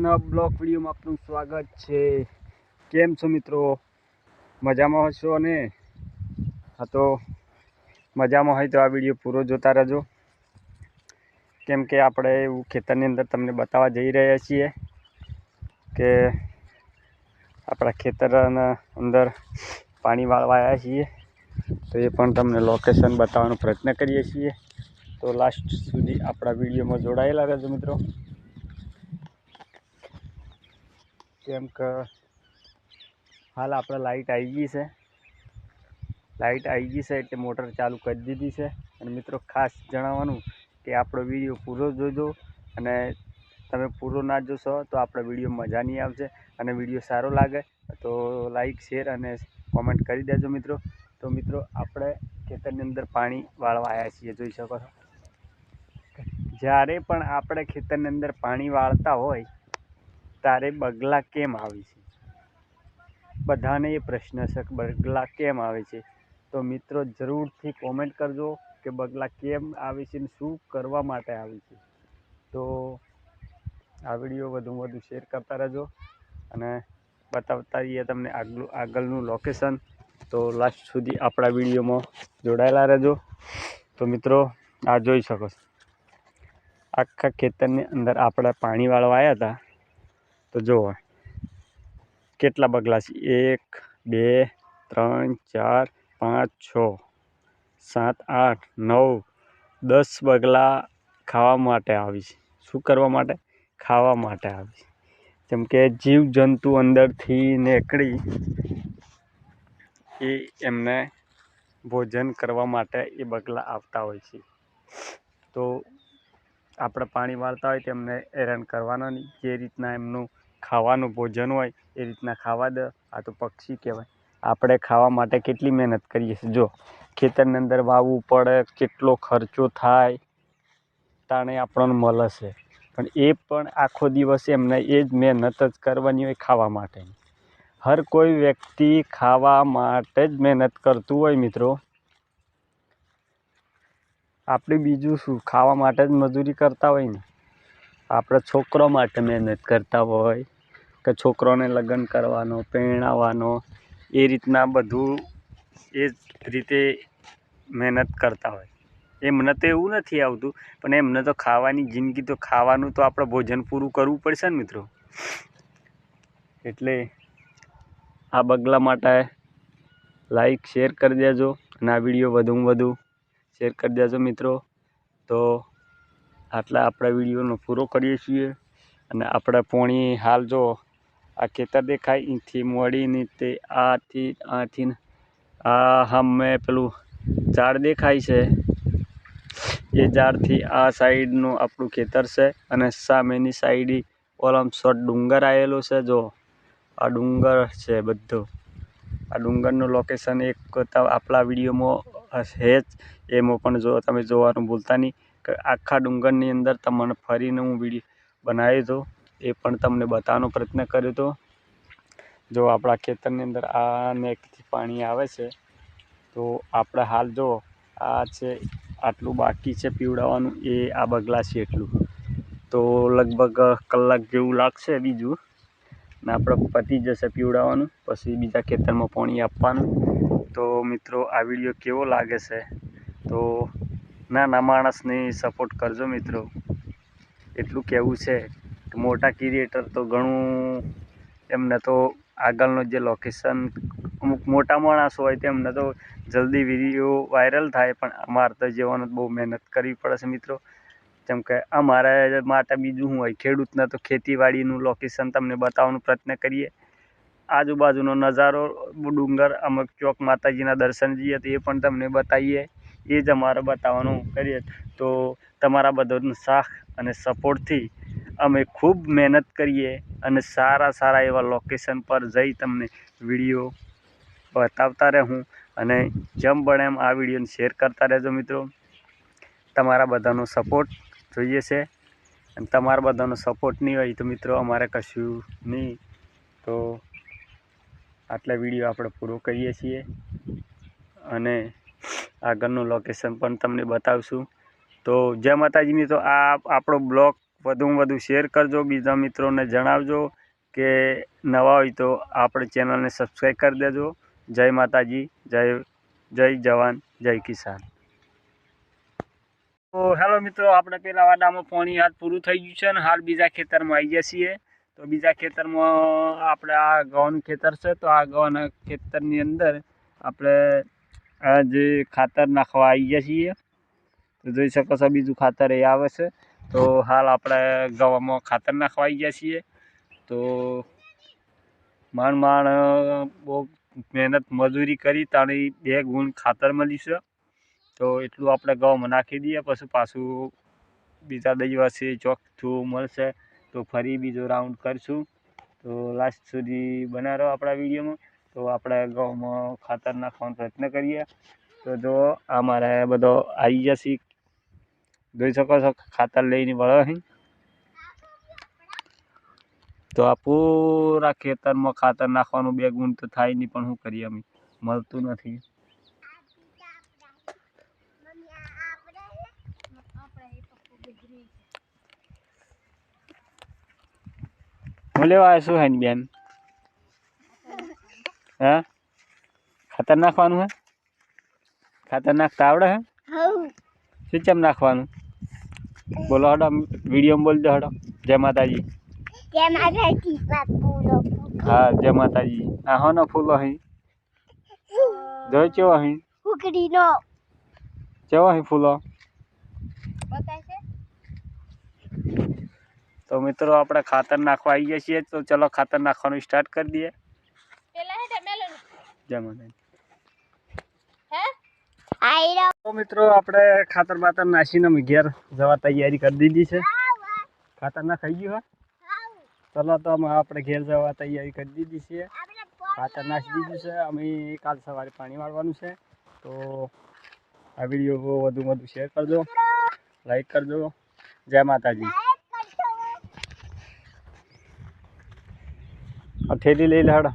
નવા બ્લોગ વિડીયોમાં આપનું સ્વાગત છે। કેમ છો મિત્રો? મજામાં હશો ને? હા, તો મજામાં હોય તો આ વિડીયો પૂરો જોતા રહેજો, કેમ કે આપણે એવું ખેતરની અંદર તમને બતાવવા જઈ રહ્યા છીએ કે આપણા ખેતરના અંદર પાણી વાળવા આવ્યા છીએ, તો એ પણ તમને લોકેશન બતાવવાનો પ્રયત્ન કરીએ છીએ। તો લાસ્ટ સુધી આપણા વિડીયોમાં જોડાયેલા રહેજો મિત્રો, કેમ કે હાલ આપણે લાઇટ આવી ગઈ છે। એટલે મોટર ચાલુ કરી દીધી છે। અને મિત્રો ખાસ જણાવવાનું કે આપણો વિડીયો પૂરો જોજો, અને તમે પૂરો ના જોશો તો આપણો વિડીયો મજા નહીં આવશે। અને વિડીયો સારો લાગે તો લાઈક, શેર અને કોમેન્ટ કરી દેજો મિત્રો। તો મિત્રો આપણે ખેતરની અંદર પાણી વાળવા આવ્યા છીએ, જોઈ શકો છો। જ્યારે પણ આપણે ખેતરની અંદર પાણી વાળતા હોય ત્યારે બગલા કેમ આવે છે? બધાને એ પ્રશ્ન છે કે બગલા કેમ આવે છે? તો મિત્રો જરૂરથી કોમેન્ટ કરજો કે બગલા કેમ આવે છે ને શું કરવા માટે આવે છે। તો આ વિડીયો વધુમાં વધુ શેર કરતા રહેજો અને બતાવતા રહીએ તમને આગળનું લોકેશન। તો લાસ્ટ સુધી આપણા વિડીયોમાં જોડાયેલા રહેજો। તો મિત્રો આ જોઈ શકો છો, આખા ખેતરની અંદર આપણે પાણી વાળવા આવ્યા હતા, તો જુઓ કેટલા બગલા છે। 1 2 3 4 5 6 7 8 9 10 બગલા ખાવા માટે આવી છે। શું કરવા માટે? ખાવા માટે આવી છે। જેમ કે જીવજંતુ અંદરથી નીકળી એ એમને ભોજન કરવા માટે એ બગલા આવતા હોય છે। તો આપણે પાણી વાળતા હોય તો એમને હેરાન કરવાના નહીં, જે રીતના એમનું ખાવાનું ભોજન હોય એ રીતના ખાવા દે। આ તો પક્ષી કહેવાય। આપણે ખાવા માટે કેટલી મહેનત કરીએ છીએ, જો ખેતરની અંદર વાવવું પડે, કેટલો ખર્ચો થાય, તાણે આપણને મળે છે, પણ એ પણ આખો દિવસ એમને એ જ મહેનત જ કરવાની હોય ખાવા માટે। હર કોઈ વ્યક્તિ ખાવા માટે જ મહેનત કરતું હોય મિત્રો। આપણે બીજું શું, ખાવા માટે જ મજૂરી કરતા હોય ને। આપણે છોકરો માટે મહેનત કરતા હોય કે છોકરોને લગ્ન કરવાનો, પરણાવવાનો, એ રીતના બધું એ જ રીતે મહેનત કરતા હોય। એમને તો એવું નથી આવતું, પણ એમને તો ખાવાની જિંદગી, તો ખાવાનું તો આપણે ભોજન પૂરું કરવું પડશે ને મિત્રો। એટલે આ બગલા માટે લાઈક, શેર કરી દેજો અને આ વિડીયો વધુમાં વધુ શેર કરી દેજો મિત્રો। તો આટલા આપણા વિડીયોનો પૂરો કરીએ છીએ। અને આપણે પોણી હાલ જો આ ખેતર દેખાય, અહીંથી મળીને તે આથી આ સામે પેલું ઝાડ દેખાય છે, એ ઝાડથી આ સાઈડનું આપણું ખેતર છે। અને સામેની સાઈડ ઓલમ શોર્ટ ડુંગર આવેલો છે, જો આ ડુંગર છે બધો। આ ડુંગરનું લોકેશન એક આપણા વિડીયોમાં છે જ, એમાં પણ જો તમે જોવાનું ભૂલતા નહીં કે આખા ડુંગરની અંદર તમને ફરીને હું વિડીયો બનાવ્યો હતો, એ પણ તમને બતાવવાનો પ્રયત્ન કર્યો હતો। જો આપણા ખેતરની અંદર આ નેકથી પાણી આવે છે, તો આપણે હાલ જો આ છે આટલું બાકી છે પીવડાવવાનું, એ આ બગલા છે એટલું, તો લગભગ કલાક જેવું લાગશે બીજું, ને આપણે પતી જશે પીવડાવવાનું, પછી બીજા ખેતરમાં પાણી આપવાનું। તો મિત્રો આ વિડીયો કેવો લાગે છે, તો નાના માણસને સપોર્ટ કરજો મિત્રો। એટલું કહેવું છે કે મોટા ક્રિએટર તો ઘણું, એમને તો આગળનું જે લોકેશન, અમુક મોટા માણસો હોય તેમને તો જલ્દી વિડીયો વાયરલ થાય, પણ અમારે તો જેવાનું બહુ મહેનત કરવી પડે છે મિત્રો। જેમ કે અમારે માટે બીજું શું હોય, ખેડૂતને તો ખેતીવાડીનું લોકેશન તમને બતાવવાનો પ્રયત્ન કરીએ। આજુબાજુનો નજારો, ડુંગર, અમુક ચોક માતાજીના દર્શન જઈએ તો એ પણ તમને બતાવીએ। એ જ અમારે બતાવવાનું કરીએ। તો તમારા બધાનો સાથ અને સપોર્ટથી અમે ખૂબ મહેનત કરીએ અને સારા એવા લોકેશન પર જઈ તમને વિડીયો બતાવતા રહું। અને જેમ બને એમ આ વિડીયોને શેર કરતા રહેજો મિત્રો। તમારા બધાનો સપોર્ટ જોઈએ છે, અને તમારા બધાનો સપોર્ટ નહીં હોય તો મિત્રો અમારે કશું નહીં। તો આટલા વિડીયો આપણે પૂરો કરીએ છીએ, અને આગળનું લોકેશન પણ તમને બતાવશું। તો જય માતાજી મિત્રો, આ આપણો બ્લોગ વધુમાં વધુ શેર કરજો, બીજા મિત્રોને જણાવજો કે નવા હોય તો આપણે ચેનલને સબસ્ક્રાઈબ કરી દેજો. જય માતાજી, જય જવાન, જય કિસાન. તો હેલો મિત્રો, આપણે પેલા વાડામાં પાણી હાથ પૂરું થઈ ગયું છે ને હાલ બીજા ખેતરમાં આવી ગયા છીએ. તો બીજા ખેતરમાં આપણે આ ઘઉંનું ખેતર છે. તો આ ઘઉંના ખેતરની અંદર આપણે આ જે ખાતર નાખવા આવી ગયા છીએ. તો જોઈ શકો છો બીજું ખાતર એ આવે છે. તો હાલ આપણે ઘઉંમાં ખાતર નાખવા આવી ગયા છીએ. તો માંડ બહુ મહેનત મજૂરી કરી તાણી 2 ગુણ ખાતર મળ્યું છે. તો એટલું આપણે ઘઉંમાં નાખી દઈએ, પછી પાછું બીજા દિવસે ચોખ્ઠું મળશે તો ફરી બીજો રાઉન્ડ કરીશું. તો લાસ્ટ સુધી બના રહો આપણા વિડીયોમાં. તો આપણે ઘઉંમાં ખાતર નાખવાનો પ્રયત્ન કરીએ. તો જો અમારે બધો આવી જશે, જોઈ શકો છો ખાતર લઈને વળો અહીં. તો આ પૂરા ખેતરમાં ખાતર નાખવાનું 2 ગુણ તો થાય નહીં, પણ શું કરીએ અમે, મળતું નથી. હું લેવા શું હે બેન? હા, ખાતર નાખવાનું હે? ખાતર નાખતા આવડે હે? શું ચમ નાખવાનું? બોલો હડો, વિડીયોમાં બોલ દો હડો. જય માતાજી. જય માતાજી. હા, જય માતાજી. આ હોનો ફૂલો અહીં જોઈ કેવો અહીં ઉકડીનો કેવો અહીં ફૂલો. તો મિત્રો આપણે ખાતર નાખવા આવી ગયા છીએ. તો ચલો ખાતર નાખવાનું સ્ટાર્ટ કરી દઈએ. જય માતાજી. તો મિત્રો આપણે ખાતર બાતર નાખીને અમે ઘેર જવા તૈયારી કરી દીધી છે. ખાતર ના ખાઈ ગયું હા? ચલો તો અમે આપણે ઘેર જવા તૈયારી કરી દીધી છે. ખાતર નાખી દીધું છે. અમે કાલ સવારે પાણી વાળવાનું છે. તો આ વિડીયો વધુ શેર કરજો, લાઈક કરજો. જય માતાજી. થેલી લઈ લે હડો.